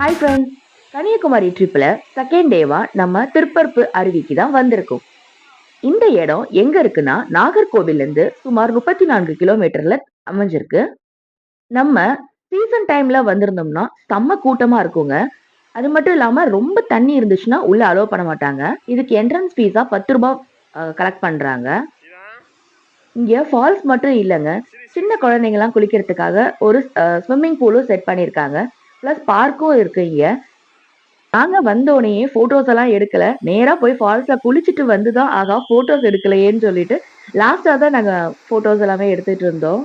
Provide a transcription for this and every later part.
Hi friends, Kanyakumari ட்ரிப்ல second டேவா நம்ம திருப்பரப்பு அருவிக்கு தான் வந்திருக்கோம். இந்த இடம் எங்க இருக்குன்னா நாகர்கோவில்ல இருந்து சுமார் 34 கிலோமீட்டர்ல அமைஞ்சிருக்கு. நம்ம சீசன் டைம்ல வந்திருந்தோம்னா செம்ம கூட்டமா இருக்குங்க. அது மட்டும் இல்லாம ரொம்ப தண்ணி இருந்துச்சுன்னா உள்ள அலோவ் பண்ண மாட்டாங்க. இதுக்கு என்ட்ரன்ஸ் ஃபீஸா ரூ. 10 கலெக்ட் பண்றாங்க. இங்க ஃபால்ஸ் மட்டும் இல்லங்க. சின்ன குழந்தைங்கலாம் குளிக்கிறதுக்காக ஒரு ஸ்விம்மிங் பூலும் செட் பண்ணியிருக்காங்க. பிளஸ் பார்க்கும் இருக்கு இங்க. நாங்க வந்தோனயே ஃபோட்டோஸ் எல்லாம் எடுக்கல. நேரா போய் ஃபால்ஸ்ல குளிச்சுட்டு வந்து தான், ஆகா ஃபோட்டோஸ் எடுக்கலையேன்னு சொல்லிட்டு, லாஸ்ட்டா தான் நாங்க ஃபோட்டோஸ் எல்லாமே எடுத்துட்டு இருந்தோம்.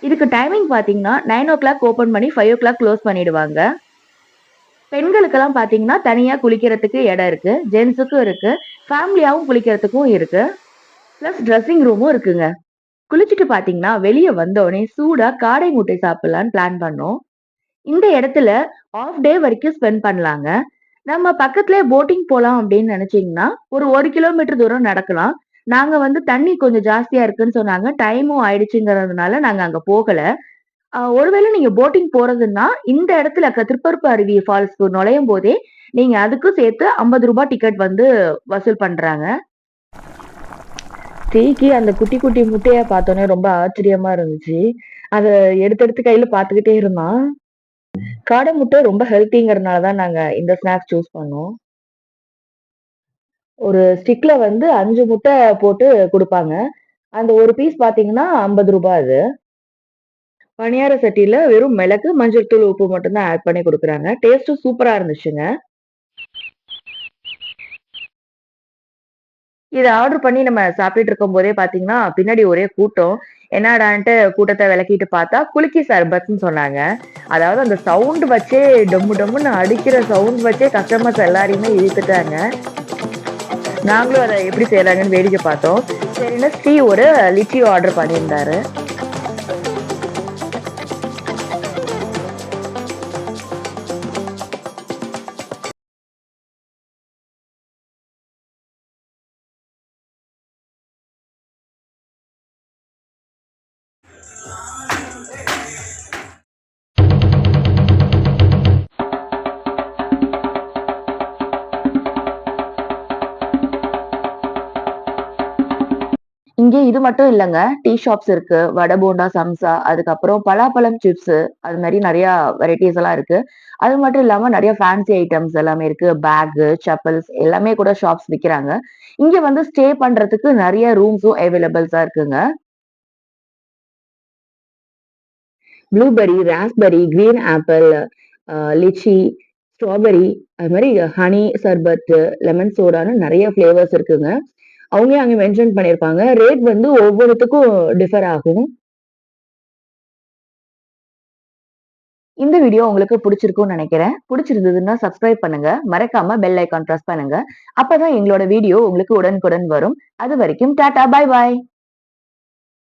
இதுக்கு டைமிங் பார்த்தீங்கன்னா, 9:00 ஓப்பன் பண்ணி 5:00 க்ளோஸ் பண்ணிடுவாங்க. பெண்களுக்கெல்லாம் பார்த்தீங்கன்னா, தனியா குளிக்கிறதுக்கு இடம் இருக்கு. ஜென்ஸுக்கும் இருக்கு. ஃபேமிலியாவும் குளிக்கிறதுக்கும் இருக்கு. பிளஸ் ட்ரெஸ்ஸிங் ரூமும் இருக்குங்க. குளிச்சுட்டு பார்த்தீங்கன்னா, வெளிய வந்தோனே சூடா காடை முட்டை சாப்பிடலான்னு பிளான் பண்ணோம். இந்த இடத்துல ஹாஃப் டே வரைக்கும் ஸ்பெண்ட் பண்ணலாங்க. நம்ம பக்கத்திலேயே போட்டிங் போலாம் அப்படின்னு நினைச்சீங்கன்னா, ஒரு 1 கிலோமீட்டர் தூரம் நடக்கலாம். நாங்க வந்து தண்ணி கொஞ்சம் ஜாஸ்தியா இருக்குன்னு சொன்னாங்க. டைமும் ஆயிடுச்சுங்கிறதுனால நாங்க அங்க போகல. ஒருவேளை நீங்க போட்டிங் போறதுன்னா, இந்த இடத்துல திருப்பரப்பு அருவி ஃபால்ஸ்க்கு நுழையும்போதே, நீங்க அதுக்கும் சேர்த்து ரூ. 50 டிக்கெட் வந்து வசூல் பண்றாங்க. ஸ்ரீக்கு அந்த குட்டி குட்டி முட்டைய பார்த்தோனே ரொம்ப ஆச்சரியமா இருந்துச்சு. அத எடுத்து எடுத்து கையில பார்த்துக்கிட்டே இருந்தான். காடை முட்டை ரொம்ப ஹெல்த்திங்கிறதுனால தான் நாங்க இந்த ஸ்நாக்ஸ் சூஸ் பண்ணோம். ஒரு ஸ்டிக்ல வந்து 5 முட்டை போட்டு குடுப்பாங்க. அந்த ஒரு பீஸ் பார்த்தீங்கன்னா ரூ. 50 அது. பணியார சட்டியில வெறும் மிளகு, மஞ்சள் தூள், உப்பு மட்டும் தான் ஆட் பண்ணி குடுக்குறாங்க. டேஸ்ட்டும் சூப்பரா இருந்துச்சுங்க. இத ஆர்டர் பண்ணி நம்ம சாப்பிட்டுட்டு இருக்கும்போதே பார்த்தீங்கன்னா, பின்னாடி ஒரே கூட்டம். என்னடான்ட்டு கூட்டத்த விலக்கிட்டு பார்த்தா, குலுக்கி சர்பத்ன்னு சொன்னாங்க. அதாவது அந்த சவுண்ட் வச்சே டொம்மு டொம்முன்னு அடிக்கிற சவுண்ட் வச்சே கஸ்டமர்ஸ் எல்லாரையுமே இழுத்துட்டாங்க. நாங்களும் அத எப்படி செய்றாங்கன்னு வேடிக்கை பார்த்தோம். சரின்னு ஸ்ரீ ஒரு லிச்சி ஆர்டர் பண்ணியிருந்தாரு. இங்க இது மட்டும் இல்லங்க. டீ ஷாப்ஸ் இருக்கு. வடை, போண்டா, சம்சா, அதுக்கப்புறம் பலாப்பழம் சிப்ஸு அது மாரி நெறையா வெரைட்டீஸ் எல்லாம் இருக்கு. அது மட்டும் இல்லாம நெறைய ஃபேன்சி ஐட்டம்ஸ் எல்லாமே இருக்கு. பேகு, செப்பல்ஸ் எல்லாமே கூட ஷாப்ஸ் விக்கிறாங்க. இங்க வந்து ஸ்டே பண்றதுக்கு நெறைய ரூம்ஸும் அவைலபிள்ஸா இருக்குங்க. Blueberry, raspberry, green apple, lychee, strawberry அது மாரி ஹனி சர்பத்து, லெமன் சோடான்னு நெறைய ஃப்ளேவர்ஸ் இருக்குங்க. அவங்களே அங்க மென்ஷன் பண்ணியிருப்பாங்க. ரேட் வந்து ஒவ்வொருத்துக்கும் டிஃபர் ஆகும். இந்த வீடியோ உங்களுக்கு புடிச்சிருக்கும்னு நெனைக்கிறேன். புடிச்சிருந்ததுன்னா சப்ஸ்கிரைப் பண்ணுங்க. மறக்காம பெல் ஐகான் பிரஸ் பண்ணுங்க. அப்பதான் எங்களோட வீடியோ உங்களுக்கு உடனுக்குடன் வரும். அதுவரைக்கும் டாடா, பாய் பாய்.